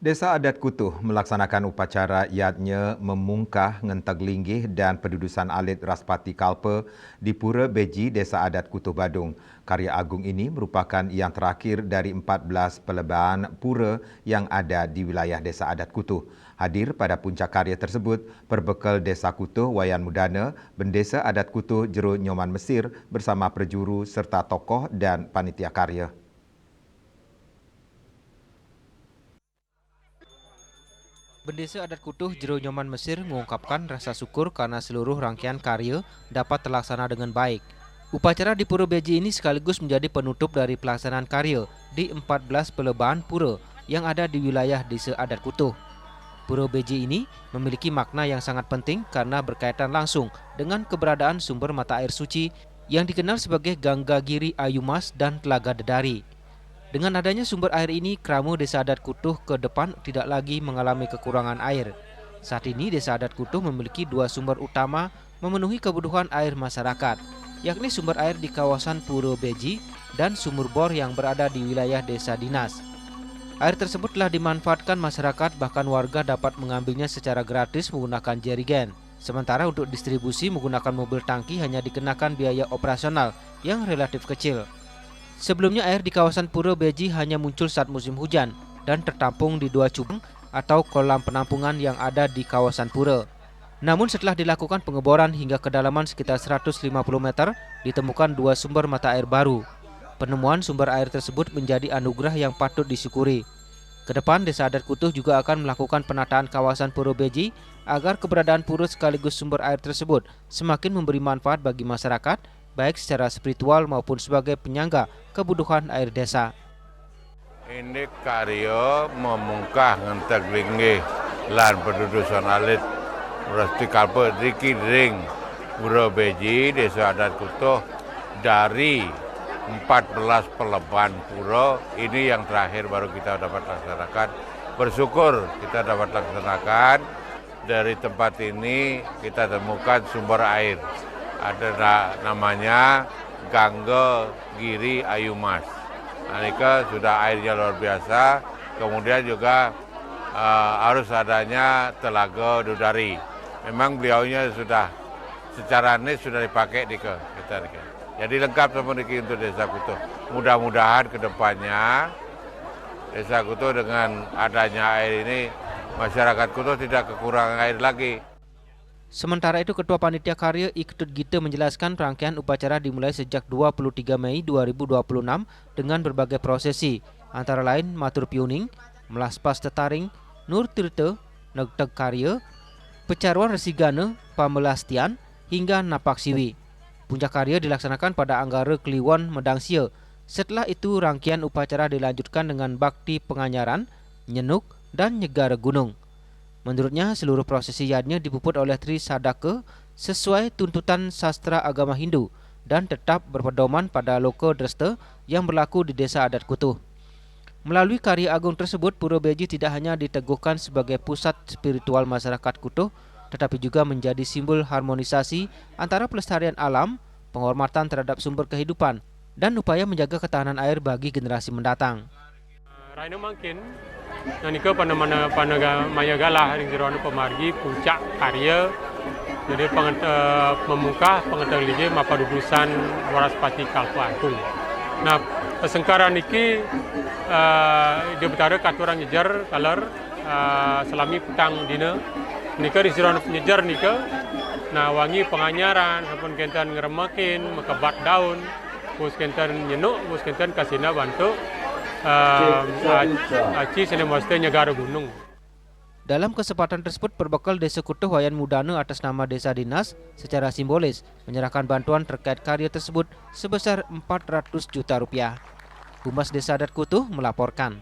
Desa Adat Kutuh melaksanakan upacara yatnya memungkah ngenteg linggih dan pendudusan alit Raspati Kalpa di Pura Beji, Desa Adat Kutuh Badung. Karya agung ini merupakan yang terakhir dari 14 perlebahan pura yang ada di wilayah Desa Adat Kutuh. Hadir pada puncak karya tersebut, perbekal Desa Kutuh Wayan Mudana, Bendesa Adat Kutuh Jero Nyoman Mesir bersama perjuru serta tokoh dan panitia karya. Bendesa Adat Kutuh Jero Nyoman Mesir mengungkapkan rasa syukur karena seluruh rangkaian karya dapat terlaksana dengan baik. Upacara di Pura Beji ini sekaligus menjadi penutup dari pelaksanaan karya di 14 perlebahan pura yang ada di wilayah Desa Adat Kutuh. Pura Beji ini memiliki makna yang sangat penting karena berkaitan langsung dengan keberadaan sumber mata air suci yang dikenal sebagai Gangga Giri Ayumas dan Telaga Dedari. Dengan adanya sumber air ini, Kramu Desa Adat Kutuh ke depan tidak lagi mengalami kekurangan air. Saat ini Desa Adat Kutuh memiliki dua sumber utama memenuhi kebutuhan air masyarakat, yakni sumber air di kawasan Pura Beji dan sumur bor yang berada di wilayah Desa Dinas. Air tersebut telah dimanfaatkan masyarakat, bahkan warga dapat mengambilnya secara gratis menggunakan jerigen. Sementara untuk distribusi menggunakan mobil tangki hanya dikenakan biaya operasional yang relatif kecil. Sebelumnya air di kawasan Pura Beji hanya muncul saat musim hujan dan tertampung di dua cubang atau kolam penampungan yang ada di kawasan pura. Namun setelah dilakukan pengeboran hingga kedalaman sekitar 150 meter, ditemukan dua sumber mata air baru. Penemuan sumber air tersebut menjadi anugerah yang patut disyukuri. Kedepan Desa Adat Kutuh juga akan melakukan penataan kawasan Pura Beji agar keberadaan pura sekaligus sumber air tersebut semakin memberi manfaat bagi masyarakat, baik secara spiritual maupun sebagai penyangga kebutuhan air desa. Ini karya memungkah ngenteg linggih lan pendudusan alit Raspati Kalpa di Kidring Pura Beji, Desa Adat Kutuh dari 14 perlebahan pura ini yang terakhir baru kita dapat laksanakan. Bersyukur kita dapat laksanakan. Dari tempat ini kita temukan sumber air. Ada namanya Gangga Giri Ayumas. Ini sudah airnya luar biasa. Kemudian juga harus adanya Telaga Dedari. Memang beliaunya sudah secara nis sudah dipakai di kita. Jadi lengkap semua untuk Desa Kutuh. Mudah-mudahan ke depannya Desa Kutuh dengan adanya air ini masyarakat Kutuh tidak kekurangan air lagi. Sementara itu, Ketua Panitia Karya Iketut Gite menjelaskan rangkaian upacara dimulai sejak 23 Mei 2026 dengan berbagai prosesi, antara lain Matur Piuning, Melaspas Tetaring, Nur Tirte, Negteg Karya, Pecaruan Resigane, Pamelastian, hingga Napak Siwi. Puncak karya dilaksanakan pada Anggara Kliwon Medangsia. Setelah itu, rangkaian upacara dilanjutkan dengan bakti penganyaran, nyenuk, dan nyegara gunung. Menurutnya, seluruh prosesi yadnya dipuput oleh Tri Sadaka sesuai tuntutan sastra agama Hindu dan tetap berpedoman pada Loka Dresta yang berlaku di Desa Adat Kutuh. Melalui karya agung tersebut, Pura Beji tidak hanya diteguhkan sebagai pusat spiritual masyarakat Kutuh, tetapi juga menjadi simbol harmonisasi antara pelestarian alam, penghormatan terhadap sumber kehidupan, dan upaya menjaga ketahanan air bagi generasi mendatang. Raina makin nanika panaga maya galah ring jeroan pemargi puncak karya jadi memungkah pengeteng lige mapadudusan Raspati Kalpa Agung. Nah, pesengkaran niki dia betara katurang nyejar kalar selami petang dina nika di jeroan nyejar nika nah wangi penganyaran sampun kenten ngeremakin mekebat daun bus kenten nyenuk bus kenten kasina bantu Aci Senemwaste Nyegara Gunung. Dalam kesempatan tersebut, perbekal Desa Kutuh Wayan Mudana atas nama Desa Dinas secara simbolis menyerahkan bantuan terkait karya tersebut sebesar 400 juta rupiah. Humas Desa Adat Kutuh melaporkan.